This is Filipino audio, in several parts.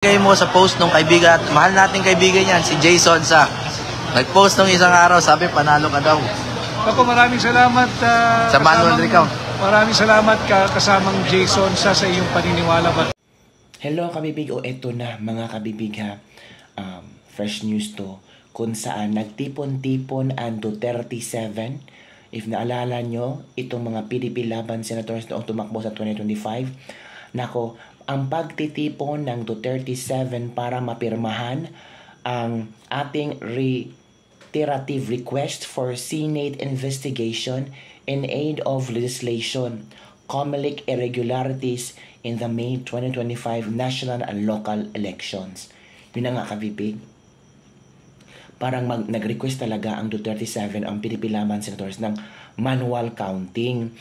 Kayo mo sa post nung kaibigan, mahal nating kaibigan yan, si Jason sa nag-post nung isang araw, sabi panalo ka daw. Ako maraming salamat sa manual recount. Maraming salamat kasamang Jason sa iyong paniniwala. Hello kabibig, eto na mga kabibig ha. Fresh news to kung saan nagtipon-tipon ang Duterte 7. If naalala nyo, itong mga PDP laban senators noong tumakbo sa 2025. Nako, ang pagtitipon ng Duterte 7 para mapirmahan ang ating reiterative request for Senate investigation in aid of legislation, COMELEC irregularities in the May 2025 national and local elections. Yun na nga kabibig. Parang nag-request talaga ang Duterte 7, ang PDP laban senators ng manual counting.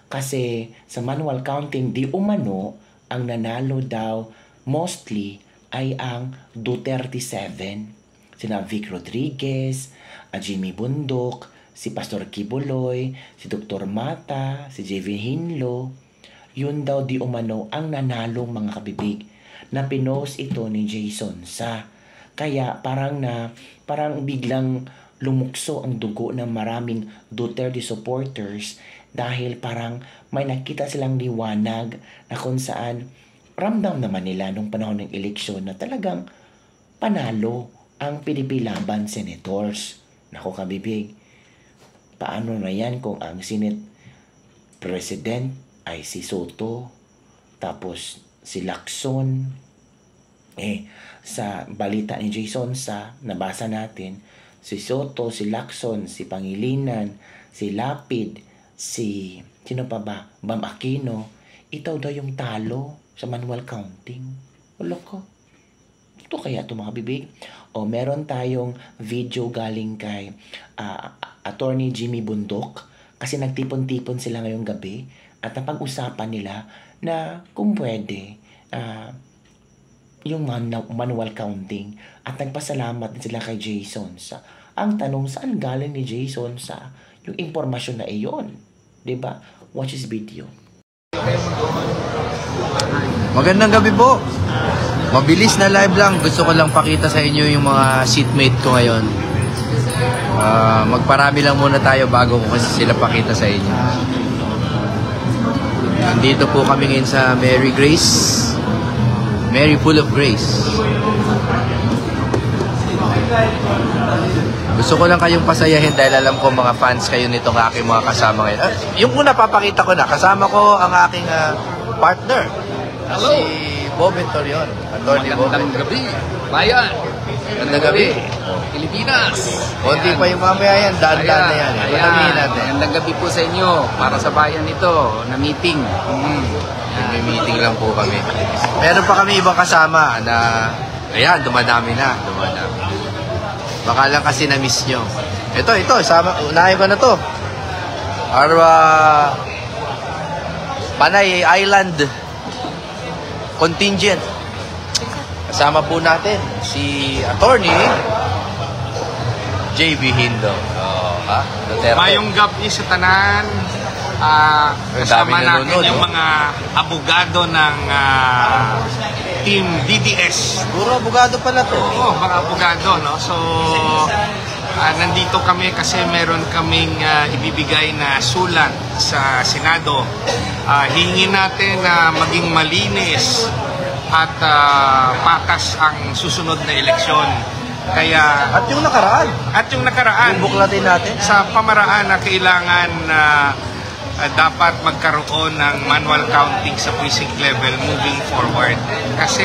Kasi sa manual counting, di umano, ang nanalo daw mostly ay ang Duterte 7. Sina Vic Rodriguez, Jimmy Bundok, si Pastor Kibuloy, si Dr. Mata, si JV Hinlo. Yun daw di umano ang nanalong mga kabibig. Na pinost ito ni Jason sa. Kaya parang biglang lumukso ang dugo ng maraming Duterte supporters dahil parang may nakita silang liwanag na kung saan ramdam naman nila nung panahon ng eleksyon na talagang panalo ang PDP laban senators. Nako kabibig, paano na yan kung ang Senate President ay si Soto, tapos si Lacson, sa balita ni Jason sa nabasa natin, si Soto, si Lacson, si Pangilinan, si Lapid, si sino pa ba? Bam Aquino, itaw daw yung talo sa manual counting. Wala ko. Ito kaya ito mga bibig? O meron tayong video galing kay Attorney Jimmy Bundok kasi nagtipon-tipon sila ngayong gabi at napag-usapan nila na kung pwede yung manual counting at nagpasalamat din sila kay Jason sa. Ang tanong, saan galing ni Jason sa yung impormasyon na iyon? Diba? Watch this video. Magandang gabi po. Mabilis na live lang. Gusto ko lang pakita sa inyo yung mga seatmate ko ngayon. Magparami lang muna tayo bago ko kasi sila pakita sa inyo. Nandito po kami ngayon sa Mary Grace. Mary full of grace. Gusto ko lang kayong pasayahin dahil alam ko mga fans kayo nitong aking mga kasama ngayon. Yung una papakita ko na, kasama ko ang aking partner. Hello. Si Bobet Torion. Attorney Bobet. Magandang gabi, bayan. Magandang gabi. Pilipinas. Konti pa yung mamaya yan, daan-daan na yan. Patamihin natin. Magandang gabi po sa inyo para sa bayan ito na meeting. May meeting lang po kami. Meron pa kami ibang kasama na, ayan, dumadami na. Baka lang kasi na-miss nyo. Ito, unahin ko na to. Arwa Panay Island Contingent. Kasama po natin si Attorney JV Hindo. Duterte. Mayong gabi sa tanan. Kasama natin yung mga abogado ng Team DDS. Puro abogado pala to. Oo, mga abogado, no? So, nandito kami kasi meron kaming ibibigay na sulat sa Senado. Hingin natin na maging malinis at patas ang susunod na eleksyon. Kaya At yung nakaraan. Yung buklatin natin. Sa pamaraan na kailangan dapat magkaroon ng manual counting sa precinct level moving forward. Kasi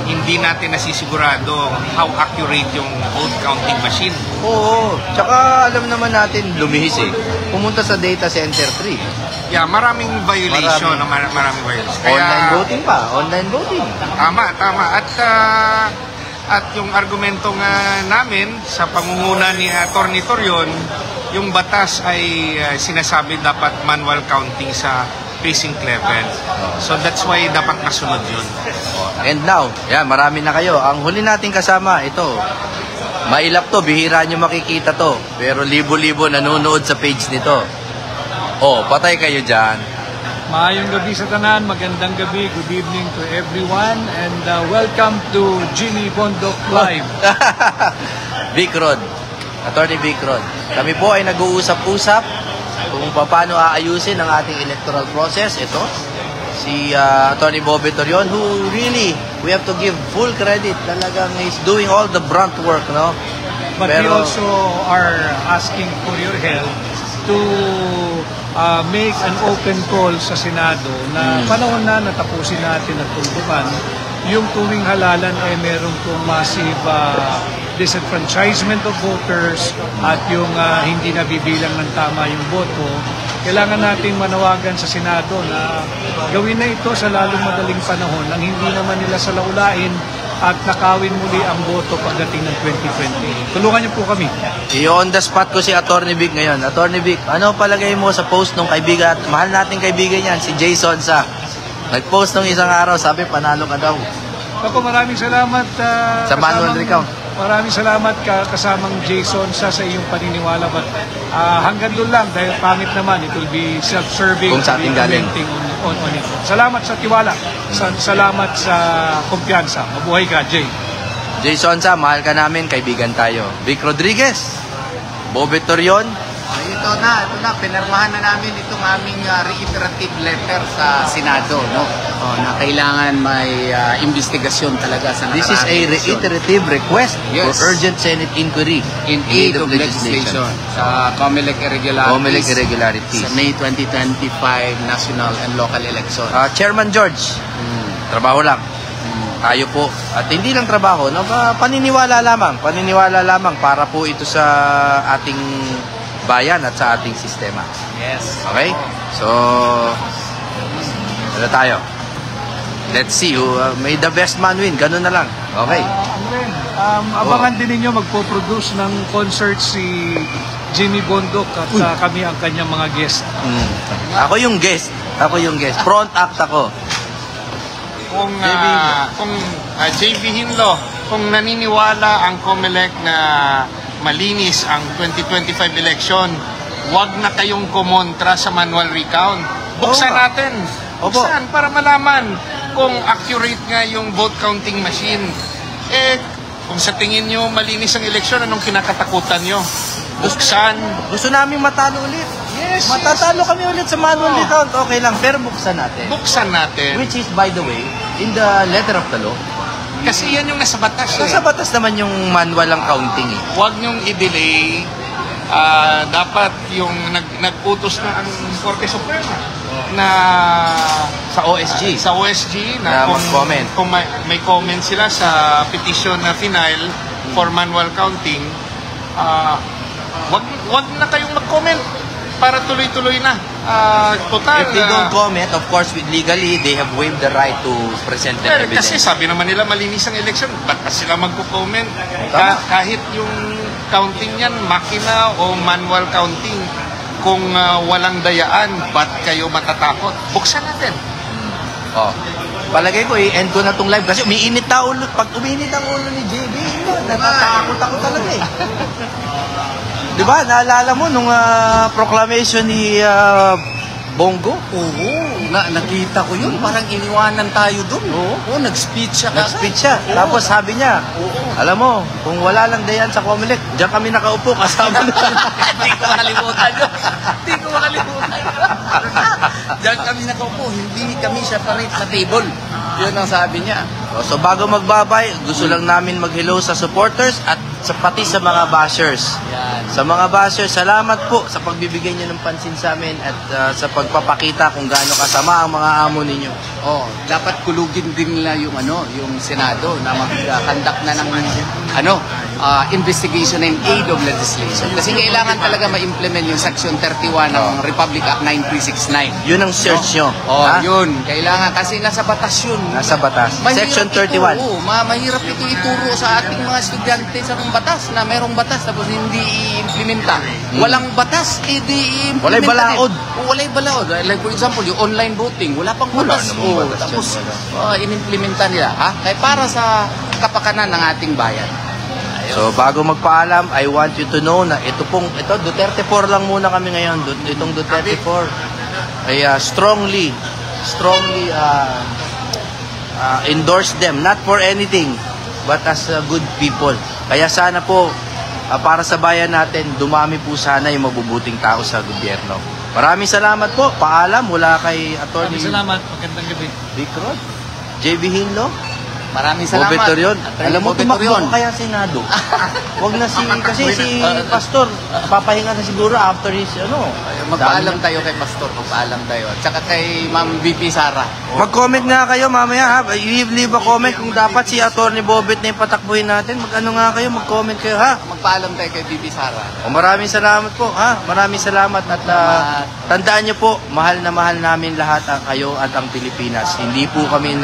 hindi natin nasisigurado how accurate yung vote counting machine. Oo. Tsaka alam naman natin, lumihis pumunta sa data center 3. Yeah, maraming violation. Maraming violation. Kaya, Online voting. Tama. At yung argumento nga namin sa pangunguna ni Atty. Torion, yung batas ay sinasabi dapat manual counting sa precinct level. So that's why dapat masunod yun. And now, marami na kayo. Ang huli nating kasama, ito. Mailap to, bihira nyo makikita to. Pero libo-libo nanonood sa page nito. Patay kayo dyan. Maayong gabi sa tanan, magandang gabi, good evening to everyone, and welcome to Jimmy Bondok Live. Vic Rod. Attorney Vic Rod. Kami po ay nag-uusap-usap kung paano aayusin ang ating electoral process. Ito, si Attorney Bobby Torion, who really, we have to give full credit. Talagang is doing all the brunt work, no? But we also are asking for your help to make an open call sa Senado na panahon na natapusin natin at tuldukan yung tuwing halalan ay meron pong massive disenfranchisement of voters at yung hindi nabibilang ng tama yung boto. Kailangan nating manawagan sa Senado na gawin na ito sa lalong madaling panahon nang hindi naman nila salaulain at nakawin muli ang boto pagdating ng 2020. Tulungan niyo po kami. I-on the spot ko si Attorney Vic ngayon. Attorney Vic, ano palagay mo sa post ng kaibigan, mahal nating kaibigan yan, si Jason sa nag-post nung isang araw, sabi panalo ka daw. Ako, maraming salamat Sa manual recount. Maraming salamat kasamang Jason sa iyong paniniwala. But hanggang doon lang dahil pangit naman, it will be self-serving. Kung sa ating galing. On it. Salamat sa tiwala. Salamat sa kumpiyansa. Mabuhay ka, Jay. Jason sa, mahal ka namin, kaibigan tayo. Vic Rodriguez, Bobby Torion. Ito na, pinirmahan na namin itong aming reiterative letter sa Senado, no? Na kailangan may investigasyon talaga sa This is a nakaraang eleksyon. reiterative request Yes. for urgent Senate inquiry In aid of legislation sa COMELEC irregularities sa May 2025 national and local election. Chairman George, trabaho lang. Tayo po. At hindi lang trabaho, no? Paniniwala lamang para po ito sa ating bayan at sa ating sistema. Yes. Okay? So, ano tayo? Let's see who may the best man win. Ganun na lang. Okay. Abangan din ninyo magpo-produce ng concert si Jimmy Bondok at kami ang kanyang mga guest. Ako yung guest. Front act ako. Kung JB Hinlo, kung naniniwala ang COMELEC na malinis ang 2025 election, wag na kayong kumontra sa manual recount. Buksan natin. Buksan para malaman kung accurate nga yung vote counting machine. Kung sa tingin nyo malinis ang eleksyon, anong kinakatakutan nyo? Buksan. Gusto namin matalo ulit. Yes. Matatalo kami ulit sa manual recount. Okay lang, pero buksan natin. Buksan natin. Which is, by the way, in the letter of the law, Kasi yan yung nasa batas. sa batas naman yung manual ang counting eh. Huwag nyong i-delay. Dapat yung nag-utos na ang Korte Suprema na Sa OSG. na Na mag-comment. kung may comment sila sa petition na final for manual counting, wag na kayong mag-comment para tuloy-tuloy na. Total. If they don't comment, of course, legally, they have waived the right to present their evidence. Kasi sabi naman nila malinis ang election, ba't pa sila magko-comment? Tama. Kahit yung counting yan, makina o manual counting, kung walang dayaan, ba't kayo matatakot? Buksan natin. Palagay ko, i-end ko na tong live kasi umiinit na ulo. Pag umiinit ang ulo ni JB, natatakot ako talaga eh. Di ba? Naalala mo nung proclamation ni Bongo? Oo, nakita ko yun. Parang iniwanan tayo dun. Oo, nag-speech siya. Tapos sabi niya, alam mo, kung wala lang dayan sa COMELEC, diyan kami nakaupo kasama na. Hindi ko makalimutan yun. Diyan kami nakaupo, hindi kami separate sa table. Yun ang sabi niya. So bago magbabay, gusto lang namin mag-hello sa supporters at pati sa mga bashers. Yan. Sa mga bashers, salamat po sa pagbibigay niyo ng pansin sa amin at sa pagpapakita kung gaano kasama ang mga amo ninyo. Oh, dapat kulugin din nila yung yung Senado na mag-conduct na ng investigation in aid of legislation. Kasi kailangan talaga ma-implement yung Section 31 ng Republic Act 9369. Yun ang search nyo. Oh, ha? yun. Kailangan kasi nasa batas yun. Nasa batas. Mahirap Section ito, 31. mahirap ito ituro sa ating mga estudyante sa batas na merong batas tapos hindi i-implementa. Walang batas, di i-implementa. Walay balaod. Walay balaod. Like for example, yung online voting, wala pang batas. Tapos inimplementa nila. Kaya para sa kapakanan ng ating bayan. So bago magpaalam, I want you to know na ito Duterte 4 lang muna kami ngayon. Itong Duterte 4. ay strongly endorse them, not for anything, but as good people. Kaya sana po, para sa bayan natin, dumami po sana yung mabubuting tao sa gobyerno. Maraming salamat po. Paalam mula kay Atty. Maraming salamat. Magandang gabi. Vic Rod, JB Hinlo, Maraming salamat. Bobetorion. Attorney Alam mo, tumakbo Bobetorion. ko kaya Senado. Wag na kasi si Pastor, papahinga na siguro after his, Magpaalam tayo kay Pastor, magpaalam tayo. At saka kay Ma'am VP Sara. Mag-comment nga kayo mamaya ha. Leave a comment kung dapat si Atty. Bobet na yung patakbuhin natin. Mag-ano nga kayo, mag-comment kayo ha. Magpaalam tayo kay VP Sara. Maraming salamat po ha. Maraming salamat at tandaan nyo po, mahal na mahal namin lahat kayo at ang Pilipinas. Hindi po kami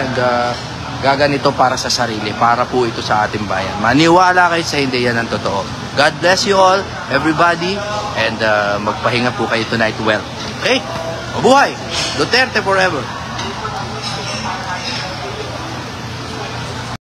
gaganito para sa sarili, para po ito sa ating bayan. Maniwala kayo sa hindi, yan ang totoo. God bless you all, everybody, and magpahinga po kayo tonight well. Okay? Mabuhay! Duterte forever!